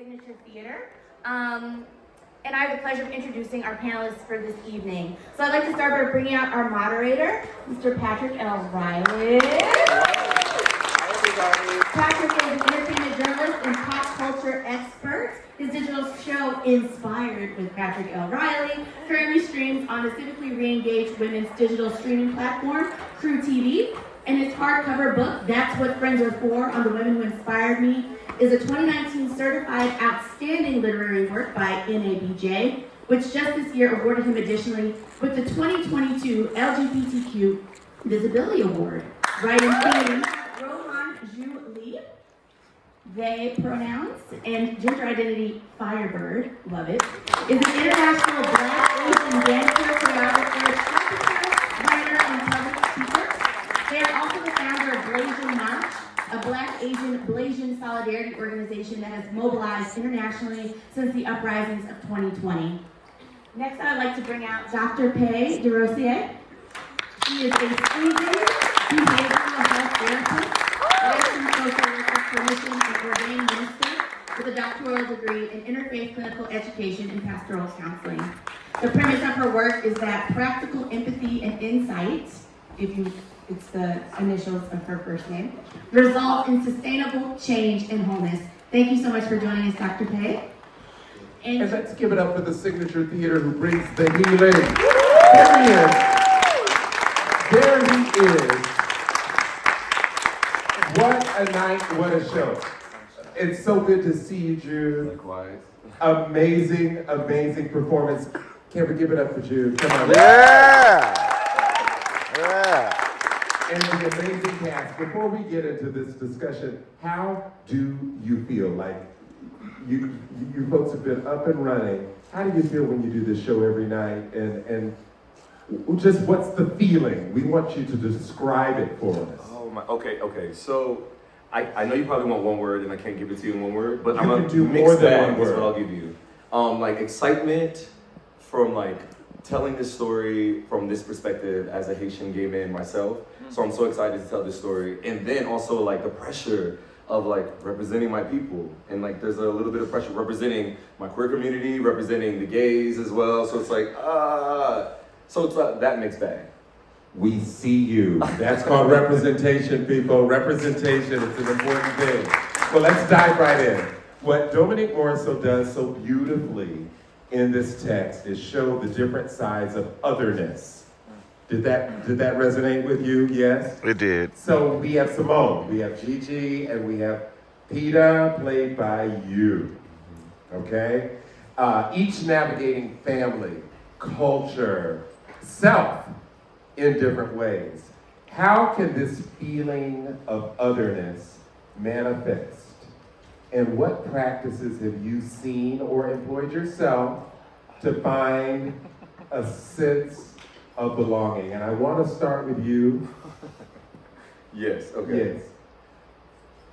Signature Theater. And I have the pleasure of introducing our panelists for this evening. So I'd like to start by bringing out our moderator, Mr. Patrick L. Riley. Patrick is an entertainment journalist and pop culture expert. His digital show, Inspired with Patrick L. Riley, currently streams on the civically re-engaged women's digital streaming platform, Crew TV. And his hardcover book, That's What Friends Are For, on the women who inspired me, is a 2019 certified outstanding literary work by NABJ, which just this year awarded him additionally with the 2022 LGBTQ Visibility Award. Writing theme, Rohan Zhou-Lee, they pronouns, and gender identity, Firebird, love it, is an international Black Asian dancer, choreographer, trumpeter, writer, and public speaker. They are also the founder of Blasian March, a Black Asian Blasian solidarity organization that has mobilized internationally since the uprisings of 2020. Next, I'd like to bring out Dr. Pei Desrosiers. She is a seasoned behavioral health therapist, licensed social worker, clinician, and ordained minister with a doctoral degree in interfaith clinical education and pastoral counseling. The premise of her work is that practical empathy and insight, it's the initials of her first name, result in sustainable change and wholeness. Thank you so much for joining us, Dr. Pei. And let's give it up for the Signature Theater who brings the healing. There he is. There he is. What a night, what a show. It's so good to see you, Jude. Likewise. Amazing, amazing performance. Can we give it up for Jude? Come on. Yeah! Yeah! And the amazing cast. Before we get into this discussion, how do you feel? Like, you folks have been up and running. How do you feel when you do this show every night? And just what's the feeling? We want you to describe it for us. Oh my, okay. So I know you probably want one word and I can't give it to you in one word, but You I'm can gonna do mix more than that one is word. what I'll give you. Like excitement from like telling this story from this perspective as a Haitian gay man myself. So I'm so excited to tell this story. And then also like the pressure of like representing my people. And like there's a little bit of pressure representing my queer community, representing the gays as well. So it's like, so it's that mixed bag. We see you. That's called representation, people. Representation is an important thing. Well, let's dive right in. What Dominique Morisseau does so beautifully in this text is show the different sides of otherness. Did that resonate with you? Yes? It did. So we have Simone, we have Gigi, and we have Peta, played by you. Okay? Each navigating family, culture, self in different ways. How can this feeling of otherness manifest? And what practices have you seen or employed yourself to find a sense of belonging? And I want to start with you. Yes, okay. Yes.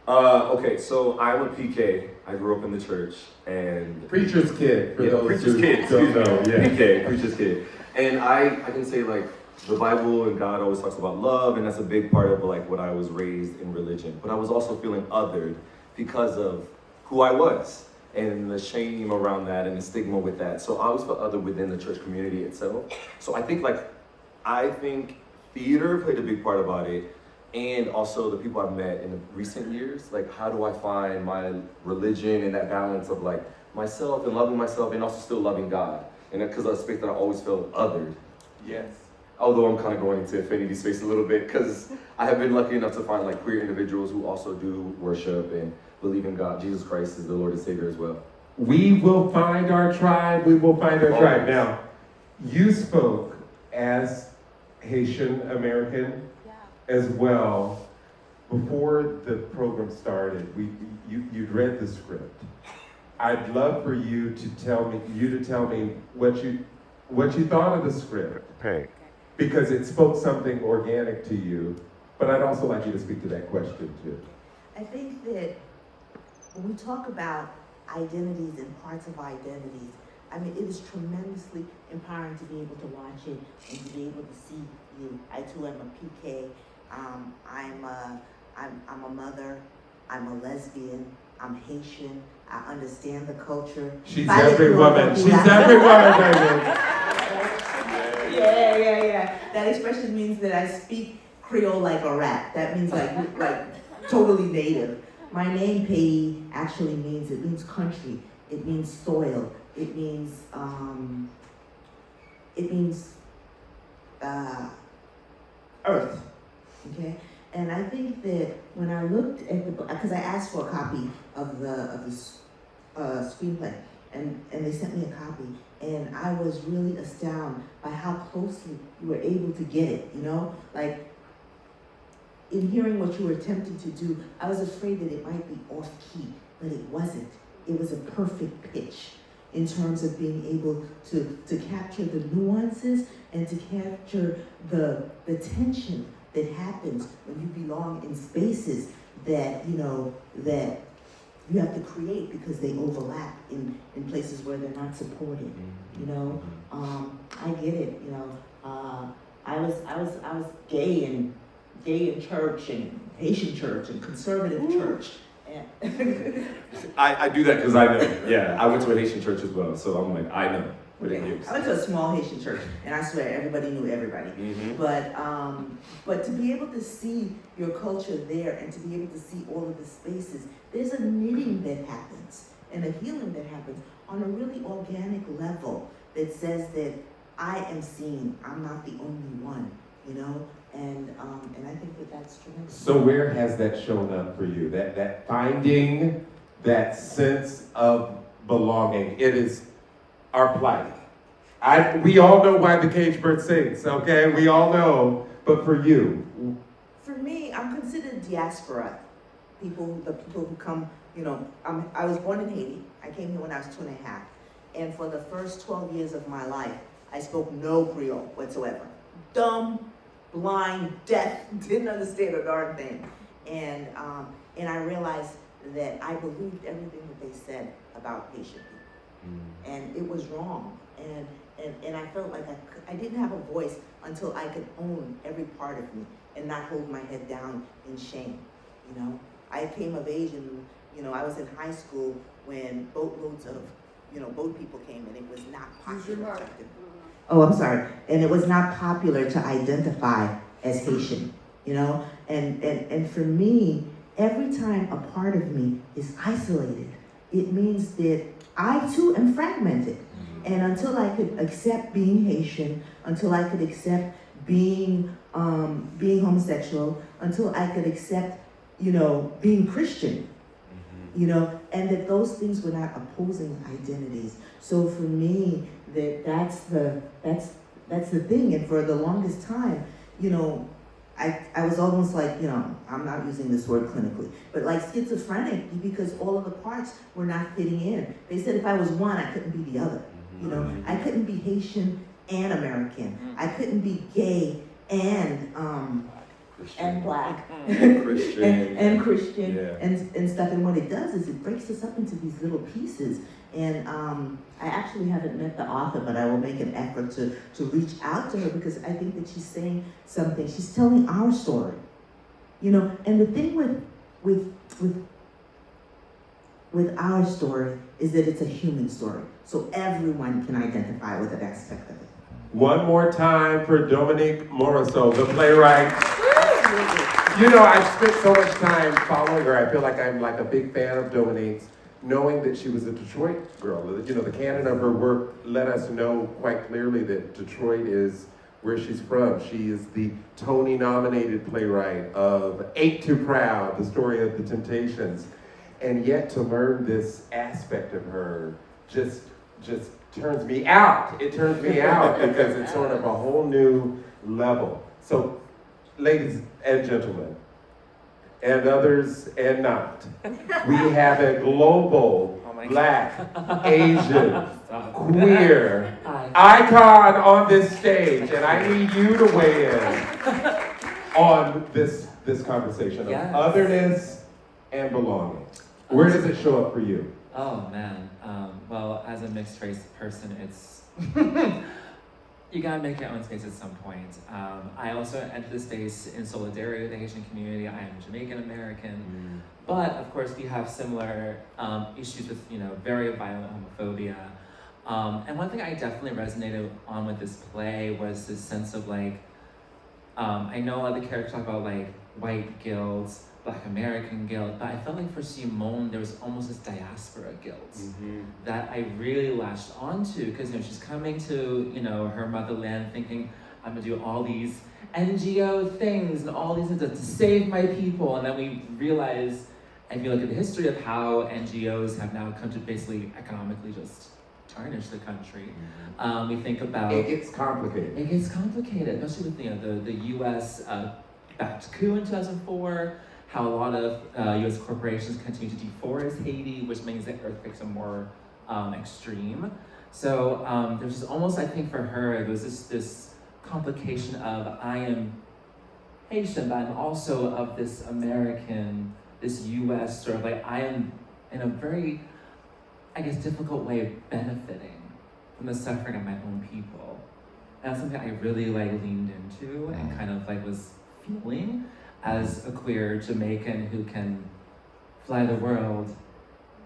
Okay, so I'm a PK. I grew up in the church and Preacher's kid, for those preacher's who kid, don't know. Yeah. PK, preacher's kid. And I can say like the Bible and God always talks about love, and that's a big part of like what I was raised in religion. But I was also feeling othered because of who I was and the shame around that and the stigma with that. So I always felt other within the church community itself. So I think theater played a big part about it, and also the people I've met in the recent years. Like, how do I find my religion and that balance of like myself and loving myself and also still loving God? And because I expect that I always felt othered. Yes. Although I'm kind of going into affinity space a little bit because I have been lucky enough to find like queer individuals who also do worship and believe in God. Jesus Christ is the Lord and Savior as well. We will find our tribe. We will find our tribe. Always. Now, you spoke as Haitian American as well. Before the program started, you'd read the script. I'd love for you to tell me what you thought of the script. Pei. Because it spoke something organic to you, but I'd also like you to speak to that question too. I think that when we talk about identities and parts of identities, I mean, it is tremendously empowering to be able to watch it and to be able to see you. I too am a PK. I'm a mother. I'm a lesbian. I'm Haitian. I understand the culture. She's every woman. She's every woman, baby. Yeah. That expression means that I speak Creole like a rat. That means like totally native. My name Pei actually means country. It means soil. It means earth. Okay. And I think that when I looked at the book, because I asked for a copy of the screenplay, and they sent me a copy, and I was really astounded by how closely you were able to get it. You know, like in hearing what you were attempting to do, I was afraid that it might be off key, but it wasn't. It was a perfect pitch in terms of being able to capture the nuances and to capture the tension that happens when you belong in spaces that that you have to create because they overlap in places where they're not supported. You know, I get it. You know, I was gay in church and Haitian church and conservative church. And I do that because I know. Yeah, I went to a Haitian church as well, so I'm like, I know what it gives. I went to a small Haitian church, and I swear everybody knew everybody. But to be able to see your culture there and to be able to see all of the spaces, there's a knitting that happens and a healing that happens on a really organic level that says that I am seen. I'm not the only one, you know. And I think that that's tremendous. So where has that shown up for you? That finding that sense of belonging. It is our plight. We all know why the cage bird sings, okay? We all know, but for you? For me, I'm considered diaspora. The people who come, you know, I was born in Haiti. I came here when I was 2.5. And for the first 12 years of my life, I spoke no Creole whatsoever. Dumb, blind, deaf, didn't understand a darn thing. And I realized that I believed everything that they said about Haitian people. And it was wrong. And I felt like I didn't have a voice until I could own every part of me and not hold my head down in shame. You know, I came of age and, you know, I was in high school when boatloads of, you know, boat people came and it was not popular. Oh, I'm sorry. And it was not popular to identify as Haitian, you know? And for me, every time a part of me is isolated, it means that I too am fragmented. And until I could accept being Haitian, until I could accept being homosexual, until I could accept, you know, being Christian, you know, and that those things were not opposing identities. So for me, that's the thing. And for the longest time, you know, I was almost like, you know, I'm not using this word clinically, but like schizophrenic because all of the parts were not fitting in. They said if I was one, I couldn't be the other. You know, I couldn't be Haitian and American. I couldn't be gay and black and Christian and Christian yeah. and stuff. And what it does is it breaks us up into these little pieces. And I actually haven't met the author, but I will make an effort to reach out to her because I think that she's saying something. She's telling our story, you know. And the thing with our story is that it's a human story, so everyone can identify with an aspect of it. One more time for Dominique Morisseau, the playwright. You know, I've spent so much time following her. I feel like I'm like a big fan of Dominique's, knowing that she was a Detroit girl. You know, the canon of her work let us know quite clearly that Detroit is where she's from. She is the Tony-nominated playwright of Ain't Too Proud, the story of the Temptations. And yet to learn this aspect of her just turns me out. It turns me out because it's sort of a whole new level. So, ladies and gentlemen, and others and not, we have a global Black, Asian, queer icon on this stage, and I need you to weigh in on this conversation of otherness and belonging. Where does it show up for you? Oh man, well, as a mixed race person, it's you gotta make your own space at some point. I also entered the space in solidarity with the Haitian community. I am Jamaican American, but of course we have similar issues with, very violent homophobia. And one thing I definitely resonated on with this play was this sense of like, I know a lot of the characters talk about like white guilt, Black American guilt, but I felt like for Simone there was almost this diaspora guilt that I really latched onto because she's coming to her motherland thinking I'm gonna do all these NGO things and all these things to save my people, and then we realize, I feel like, in the history of how NGOs have now come to basically economically just tarnish the country. We think about It gets complicated. It gets complicated, especially with the U.S. Backed coup in 2004. How a lot of U.S. corporations continue to deforest Haiti, which means that earthquakes are more extreme. So there's just almost, I think, for her, it was this complication of I am Haitian, but I'm also of this American, this U.S. sort of like I am in a very, I guess, difficult way of benefiting from the suffering of my own people. And that's something I really leaned into and kind of was feeling as a queer Jamaican who can fly the world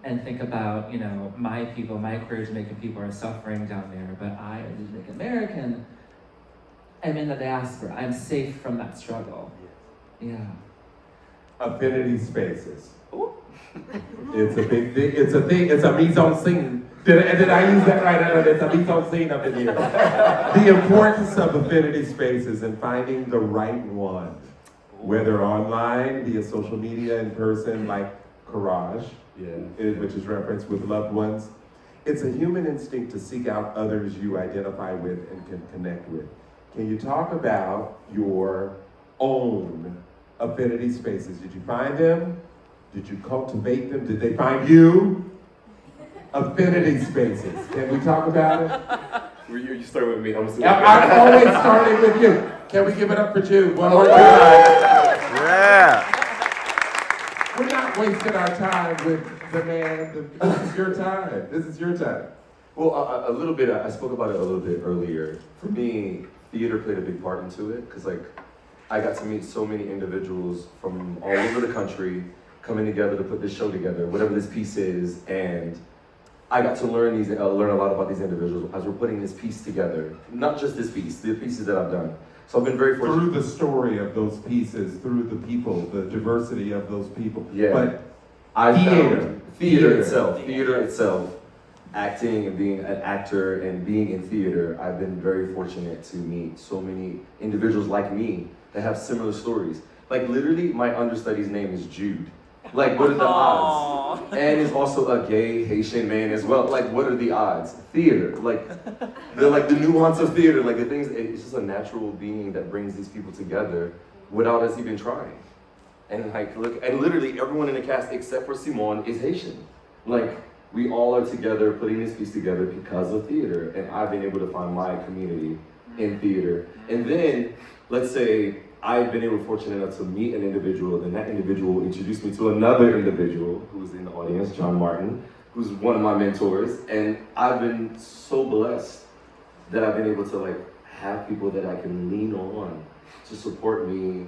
and think about, my people, my queer Jamaican people are suffering down there, but I, as a Jamaican American, am in the diaspora. I'm safe from that struggle. Yeah. Affinity spaces. It's a big thing. It's a thing. It's a mise en scene. Did I use that right? It's a mise en scene up in here. The importance of affinity spaces and finding the right one, whether online, via social media, in person, like Courage, which is referenced with loved ones. It's a human instinct to seek out others you identify with and can connect with. Can you talk about your own affinity spaces? Did you find them? Did you cultivate them? Did they find you? Affinity spaces. Can we talk about it? You start with me. I'm always starting with you. Can we give it up for Jude? One more time. Yeah. We're not wasting our time with the man. This is your time. This is your time. Well, a little bit, I spoke about it a little bit earlier. For me, theater played a big part into it, because I got to meet so many individuals from all over the country coming together to put this show together, whatever this piece is, and I got to learn a lot about these individuals as we're putting this piece together. Not just this piece, the pieces that I've done. So I've been very fortunate. Through the story of those pieces, through the people, the diversity of those people. Yeah. But theater itself, acting and being an actor and being in theater, I've been very fortunate to meet so many individuals like me that have similar stories. Literally, my understudy's name is Jude. What are the odds? And is also a gay Haitian man as well. What are the odds? Theater. The nuance of theater. The things, it's just a natural being that brings these people together without us even trying. And and literally everyone in the cast except for Simone is Haitian. We all are together putting this piece together because of theater. And I've been able to find my community in theater. And then, let's say, I've been fortunate enough to meet an individual, then that individual introduced me to another individual who's in the audience, John Martin, who's one of my mentors, and I've been so blessed that I've been able to have people that I can lean on to support me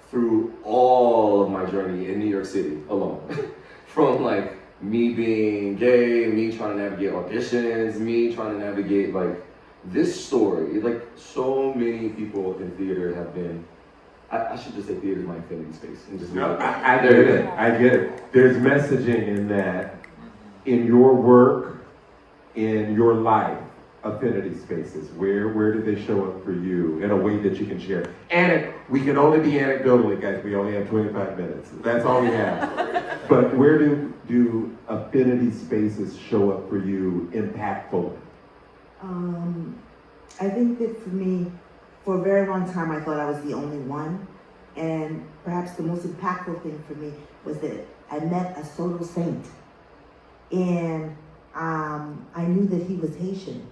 through all of my journey in New York City alone. From me being gay, me trying to navigate auditions, me trying to navigate this story. So many people in theater have been, I should just say theater is my affinity space. And just I get it. I get it. There's messaging in that, in your work, in your life, affinity spaces. Where do they show up for you in a way that you can share? We can only be anecdotally, guys. We only have 25 minutes. That's all we have. But where do affinity spaces show up for you impactfully? I think that for me, for a very long time, I thought I was the only one. And perhaps the most impactful thing for me was that I met a Soto saint. And I knew that he was Haitian.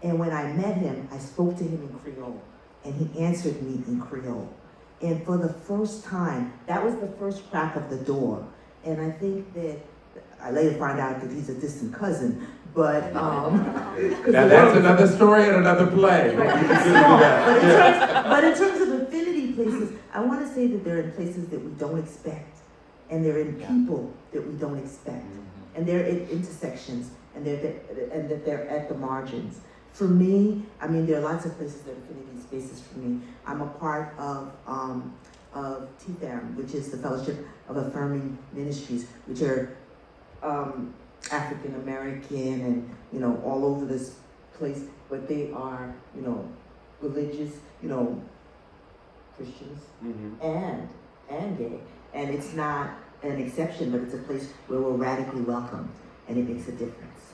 And when I met him, I spoke to him in Creole. And he answered me in Creole. And for the first time, that was the first crack of the door. And I think that I later found out that he's a distant cousin. but, 'cause Now the that's world is- another story and another play. Right, We can it's do small, that. but in terms of affinity places, I want to say that they're in places that we don't expect, and they're in people that we don't expect, and they're in intersections, and that they're at the margins. For me, I mean, there are lots of places that are affinity spaces for me. I'm a part of TFAM, which is the Fellowship of Affirming Ministries, which are African American and, you know, all over this place, but they are, you know, religious, you know, Christians and gay. And it's not an exception, but it's a place where we're radically welcomed, and it makes a difference.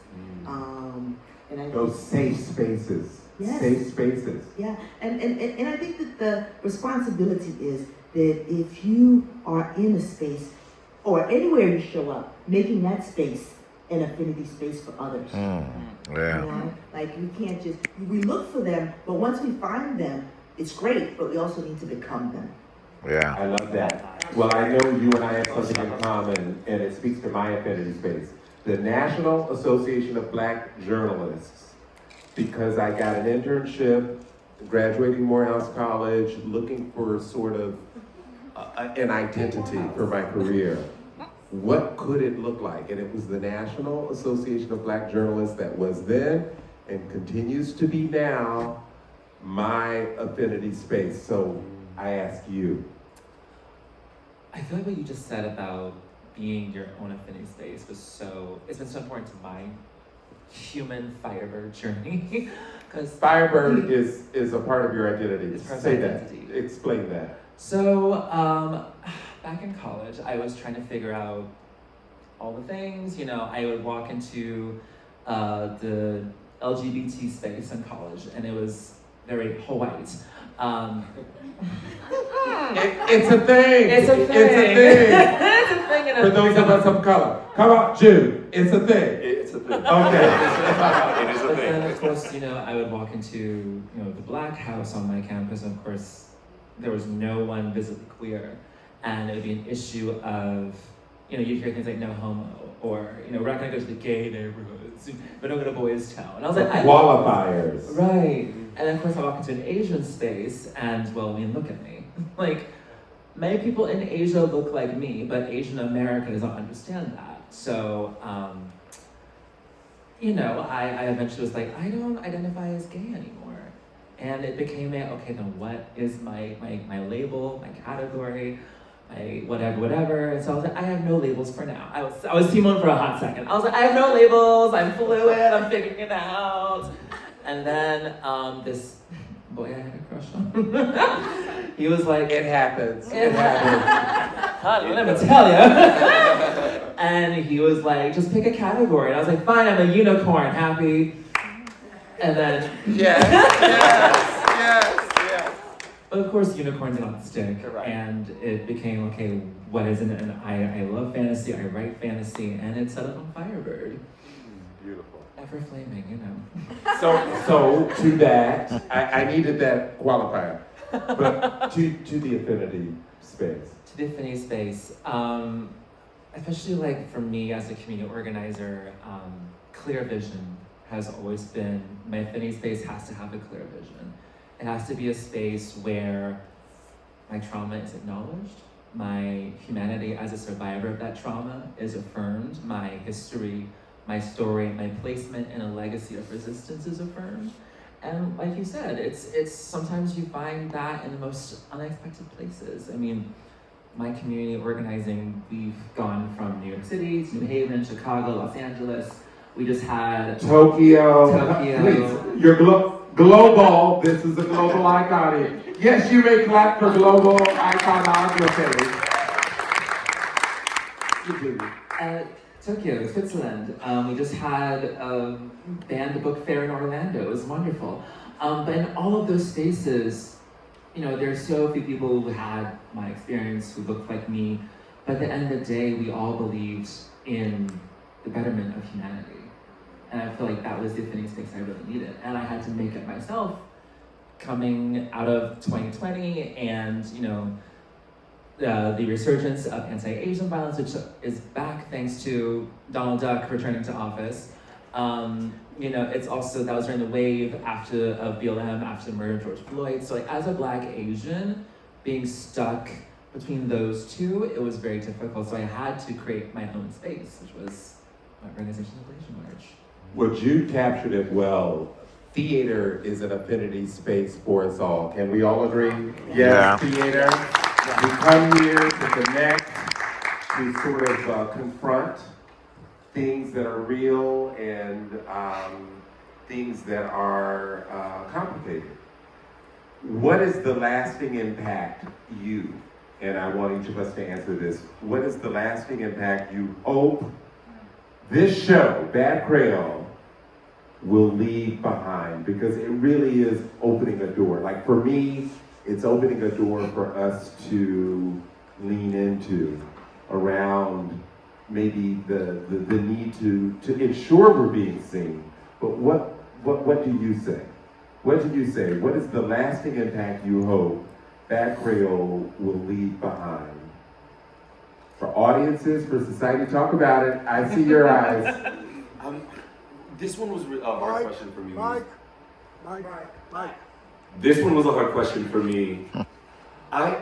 And I Those safe spaces. Yes. Safe spaces. Yeah, and I think that the responsibility is that if you are in a space or anywhere you show up, making that space an affinity space for others. Yeah. You know, like we can't just, we look for them, but once we find them, it's great, but we also need to become them. Yeah. I love that. Well, I know you and I have something in common, and it speaks to my affinity space. The National Association of Black Journalists, because I got an internship, graduating Morehouse College, looking for sort of an identity for my career. What could it look like? And it was the National Association of Black Journalists that was then and continues to be now my affinity space. So I ask you. I feel like what you just said about being your own affinity space it's been so important to my human Firebird journey. Because Firebird is a part of your identity. It's part of Say my that. identity. Explain that. So, back in college, I was trying to figure out all the things. You know, I would walk into the LGBT space in college, and it was very white. It's a thing. It's a thing. It's a thing. It's a thing. For those of us of color. Come on, Jude. It's a thing. It's a thing. Okay. It is a But thing. then, of course, you know, I would walk into, you know, the Black House on my campus, and of course, there was no one visibly queer, and it would be an issue of, you know, you'd hear things like no homo, or, you know, we're not gonna go to the gay neighborhoods, but don't go to Boys Town. And I was like, Qualifiers. right. And then, of course, I walk into an Asian space, and, well, I mean, look at me. Like, many people in Asia look like me, but Asian America doesn't understand that. So, you know, I eventually was like, I don't identify as gay anymore. And it became okay, then what is my label, my category, my whatever. And so I was like, I have no labels for now. I was Team One for a hot second. I was like, I have no labels, I'm fluid, I'm figuring it out. And then this boy I had a crush on, he was like, It happens. It happens. Honey, let me tell you. And he was like, just pick a category. And I was like, fine, I'm a unicorn, happy. And then, Yes. but of course, unicorns don't stick. Right. And it became, okay, what is it? And I love fantasy, I write fantasy, and it set up on Firebird. Beautiful. Ever flaming, you know. So to that, I needed that qualifier. But to the affinity space. To the affinity space, especially like for me as a community organizer, clear vision has always been, my affinity space has to have a clear vision. It has to be a space where my trauma is acknowledged, my humanity as a survivor of that trauma is affirmed, my history, my story, my placement in a legacy of resistance is affirmed. And like you said, it's sometimes you find that in the most unexpected places. I mean, my community organizing, we've gone from New York City to New Haven, Chicago, Los Angeles. We just had Tokyo. Tokyo. Please, you're global. This is a global icon here. Yes, you may clap for global iconography. Tokyo, Switzerland. We just had a band book fair in Orlando. It was wonderful. But in all of those spaces, you know, there's so few people who had my experience, who looked like me. But at the end of the day, we all believed in the betterment of humanity. And I feel like that was the affinity space I really needed. And I had to make it myself coming out of 2020 and, you know, the resurgence of anti-Asian violence, which is back thanks to Donald Duck returning to office. You know, it's also, that was during the wave of BLM, after the murder of George Floyd. So like, as a Black Asian, being stuck between those two, it was very difficult. So I had to create my own space, which was my organization, Liberation March. Well, Jude captured it well. Theater is an affinity space for us all. Can we all agree? Yes, theater. We come here to connect, to sort of confront things that are real and things that are complicated. What is the lasting impact and I want each of us to answer this, what is the lasting impact you hope this show, Bad Kreyol, will leave behind? Because it really is opening a door. Like for me, it's opening a door for us to lean into around maybe the need to ensure we're being seen. But what do you say? What do you say? What is the lasting impact you hope Bad Kreyol will leave behind? For audiences, for society, talk about it. I see your eyes. This one was a hard question for me. Mike. This one was a hard question for me. I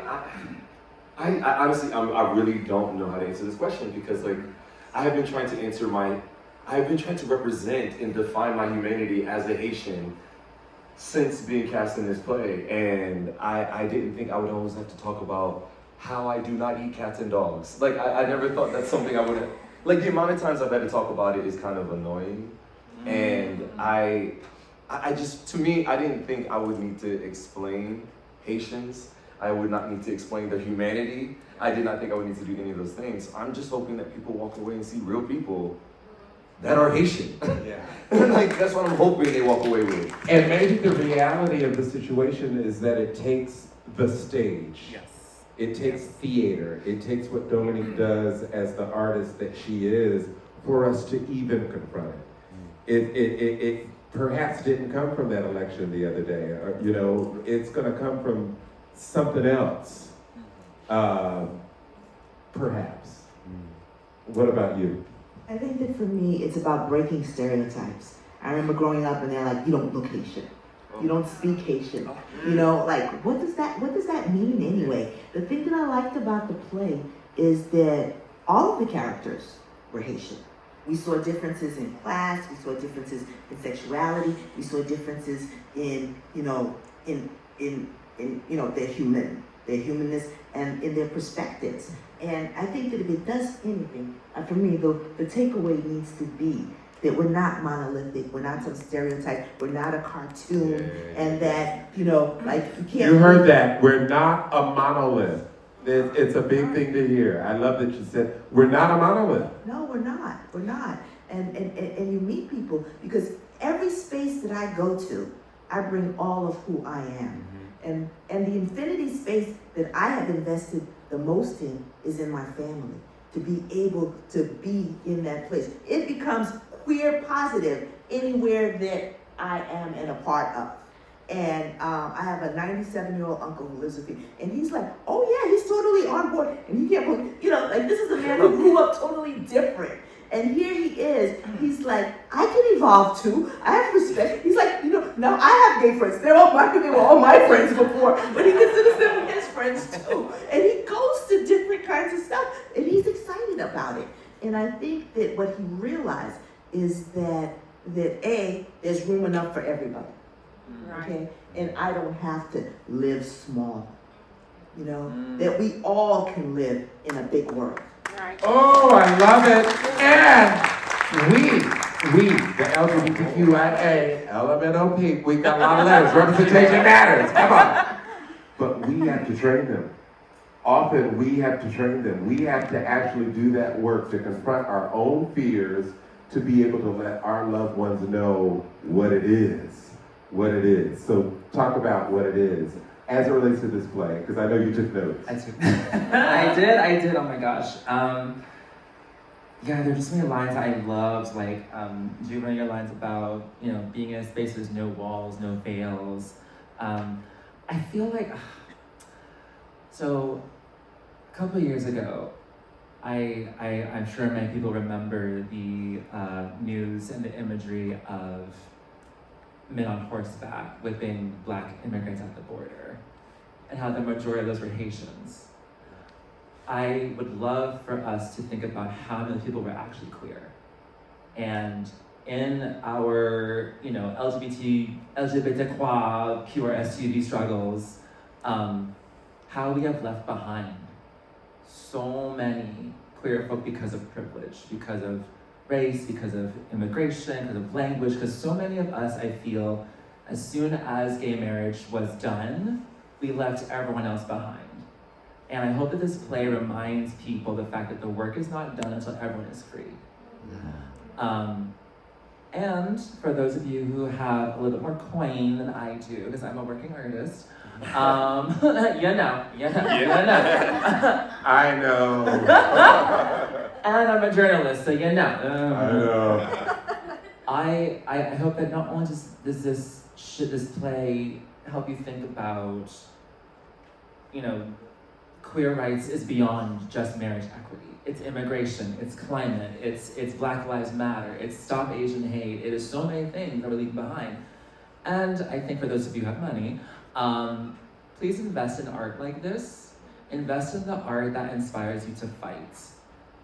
honestly, I really don't know how to answer this question because, like, I've been trying to represent and define my humanity as a Haitian since being cast in this play, and I didn't think I would always have to talk about how I do not eat cats and dogs. Like, I never thought that's something I would have, like, the amount of times I've had to talk about it is kind of annoying, and I just, to me, I didn't think I would need to explain Haitians. I would not need to explain their humanity. I did not think I would need to do any of those things. I'm just hoping that people walk away and see real people that are Haitian. Yeah. Like, that's what I'm hoping they walk away with. And maybe the reality of the situation is that it takes the stage. Yes. It takes theater. It takes what Dominique does as the artist that she is for us to even confront it. It perhaps didn't come from that election the other day. Or, you know, it's going to come from something else. Perhaps. What about you? I think that for me, it's about breaking stereotypes. I remember growing up and they're like, you don't look Haitian. You don't speak Haitian. You know, like, what does that mean anyway? The thing that I liked about the play is that all of the characters were Haitian. We saw differences in class, we saw differences in sexuality, we saw differences in their humanness and in their perspectives. And I think that if it does anything, for me, the takeaway needs to be that we're not monolithic, we're not some stereotype, we're not a cartoon, and that, like, you can't... You heard that. We're not a monolith. It's a big thing to hear. I love that you said, we're not a monolith. No, we're not. We're not. And you meet people, because every space that I go to, I bring all of who I am. And the infinity space that I have invested the most in is in my family. To be able to be in that place. It becomes queer positive anywhere that I am and a part of. And I have a 97-year-old uncle who lives with me, and he's like, oh yeah, he's totally on board, and he can't believe, like, this is a man who grew up totally different. And here he is, he's like, I can evolve too, I have respect. He's like, now I have gay friends, they were all my friends before, but he considers them his friends too. And he goes to different kinds of stuff, and he's excited about it. And I think that what he realized is that there's room enough for everybody. Okay? And I don't have to live small. That we all can live in a big world. Oh, I love it. And we, the LGBTQIA, LMNOP, we got a lot of letters. Representation matters. Come on. But we have to train them. Often we have to train them. We have to actually do that work to confront our own fears, to be able to let our loved ones know what it is. What it is. So talk about what it is as it relates to this play, because I know you took notes. I did, oh my gosh. Yeah, there are just so many lines I loved, like, you know, your lines about, being in a space where there's no walls, no veils. I feel like, so a couple of years ago, I'm sure many people remember the news and the imagery of men on horseback whipping Black immigrants at the border, and how the majority of those were Haitians. I would love for us to think about how many people were actually queer. And in our, LGBTQIA SUV struggles, how we have left behind so many queer folk because of privilege, because of race, because of immigration, because of language, because so many of us, I feel, as soon as gay marriage was done, we left everyone else behind. And I hope that this play reminds people the fact that the work is not done until everyone is free. And for those of you who have a little bit more coin than I do, because I'm a working artist, you know. I know. And I'm a journalist, so you know. I know. I hope that not only does this play help you think about, queer rights is beyond just marriage equity. It's immigration, it's climate, it's Black Lives Matter, it's Stop Asian Hate. It is so many things that we're leaving behind. And I think for those of you who have money, please invest in art like this. Invest in the art that inspires you to fight.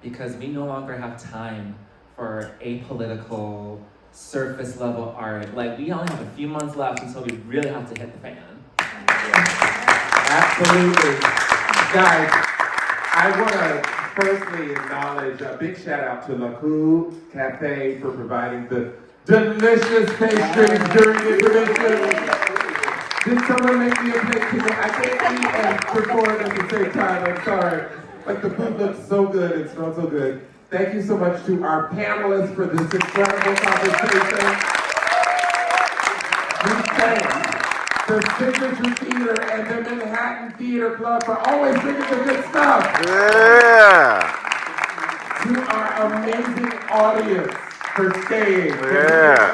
Because we no longer have time for apolitical, surface level art. Like, we only have a few months left until we really have to hit the fan. Absolutely. Guys, I want to firstly acknowledge a big shout out to La Cour Cafe for providing the delicious pastries during intermission. Did someone make me a plate too? I can't eat and perform at the same time, I'm sorry. But the food looks so good, it smells so good. Thank you so much to our panelists for this incredible conversation. We thank the Signature Theater and the Manhattan Theater Club for always bringing the good stuff. Yeah. To our amazing audience for staying. Yeah.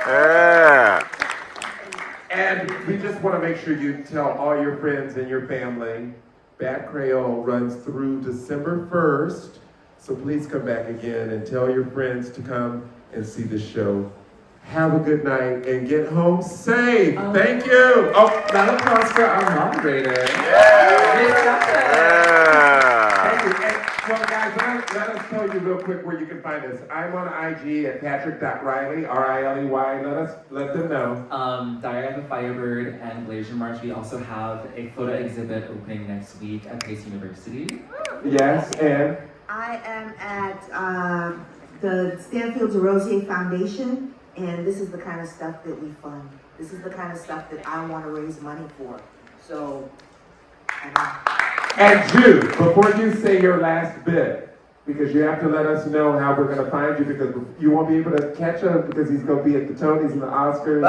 Yeah. And we just want to make sure you tell all your friends and your family. Bad Kreyol runs through December 1st. So please come back again and tell your friends to come and see the show. Have a good night and get home safe. Thank you. Oh, round of applause for our moderator. Yeah. thank you. And, well, guys, let us tell you real quick where you can find us. I'm on IG at patrick.riley, R-I-L-E-Y. Let them know. Diary of a Firebird and Glacier March. We also have a photo exhibit opening next week at Pace University. Yes, and I am at the Stanfield Desrosiers Foundation, and this is the kind of stuff that we fund. This is the kind of stuff that I want to raise money for. So, And Jude, before you say your last bit, because you have to let us know how we're going to find you, because you won't be able to catch him because he's going to be at the Tonys and the Oscars.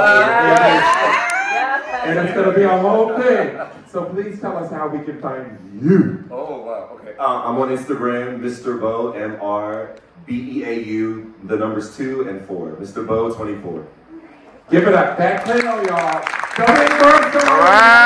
And it's going to be a whole thing. So please tell us how we can find you. Oh, wow, okay. I'm on Instagram, Mr. Beau, MrBeau, the numbers 2 and 4. Mr. Beau 24. Give it up. Bad Kreyol, y'all. Don't ignore All right.